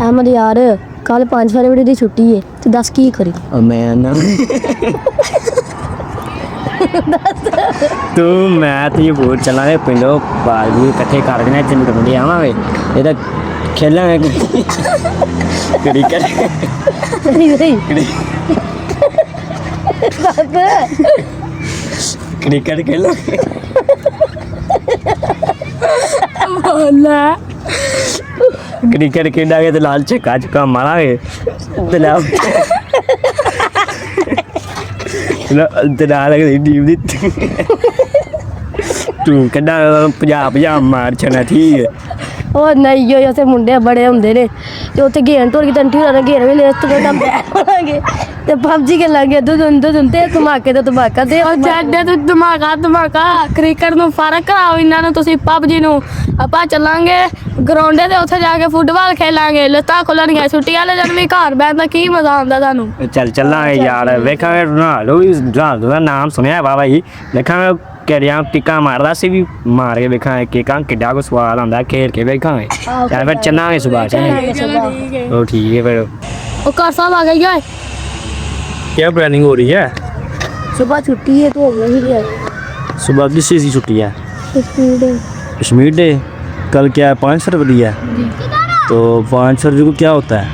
अहमद यार कल 5 फरवरी की छुट्टी है तो दस की करी मैं ना तू मैं तो ये बोल चलांगे पिंडो बाल भी इकट्ठे कर देना चिंड करने आवांगे ये तो खेलेंगे क्रिकेट क्रिकेट खेलोगे क्रिकेट खेलेंगे तो लाल छक्का छक्का मारांगे ਤੇ ਨਾਲ टीम दी तू कदा 50 मार छना ठीक है ਉਹ ਨਹੀਂ ਜੋ ਉੱਥੇ ਮੁੰਡੇ ਬੜੇ ਹੁੰਦੇ ਨੇ ਤੇ ਉੱਥੇ ਗੇਮ ਢੋਲ ਕੇ ਟੰਟੀ ਹੋਣਾ ਨੇ ਗੇਮ ਵੀ ਲੈ ਤੇ ਤਾਂ ਬੈਠਾਂਗੇ ਤੇ ਪਬਜੀ ਖੇਲਾਂਗੇ ਦੁੱਧ ਤੇ ਧਮਾਕੇ ਤੇ ਧਮਾਕਾ ਤੇ ਉਹ ਛੱਡੇ ਤੂੰ ਧਮਾਕਾ ਕ੍ਰਿਕਟ ਨੂੰ ਫਰਕ ਕਰਾਓ ਇਹਨਾਂ ਨੂੰ ਤੁਸੀਂ ਪਬਜੀ ਨੂੰ ਆਪਾਂ ਚੱਲਾਂਗੇ ਗਰਾਊਂਡੇ ਤੇ ਉੱਥੇ ਜਾ ਕੇ ਫੁੱਟਬਾਲ ਖੇਲਾਂਗੇ ਲੱਤਾਂ ਖੁੱਲਣਗੀਆਂ ਛੁੱਟੀਆਂ ਵਾਲੇ ਦਿਨ ਵੀ ਘਰ ਬੈਠਣ ਦਾ ਕੀ ਮਜ਼ਾ ਆਉਂਦਾ ਤੁਹਾਨੂੰ ਚੱਲ ਚੱਲਾਂਗੇ ਯਾਰ ਵੇਖਾਂਗੇ ਰੋਨਾਲਡੋ ਦਾ ਨਾਮ ਸੁਣਿਆ ਬਾਬਾ ਜੀ ਦੇਖਾਂਗੇ ਕਿਹੜੀਆਂ ਟਿੱਕਾਂ ਮਾਰਦਾ ਸੀ ਵੀ ਮਾਰ ਕੇ ਵੇਖਾਂਗੇ ਕਿੱਕਾਂ ਕਿੱਡਾ ਕੋ ਸਵਾਦ ਆਉਂਦਾ ਖੇਡ ਕੇ ਵੇਖਾਂਗੇ ਯਾਰ ਫਿਰ ਚੱਲਾਂਗੇ ਸੁਬਾਹ ਚੱਲਾਂਗੇ ਉਹ ਠੀਕ ਹੈ ਫਿਰ ਉਹ ਘਰ ਸਾਹਿਬ ਆ ਗਏ ਓਏ क्या प्लानिंग हो रही है सुबह छुट्टी है तो हो गई है सुबह किस चीज़ की छुट्टी है स्पीड है कश्मीर डे कल क्या है 5 फरवरी है तो 5 फरवरी को क्या होता है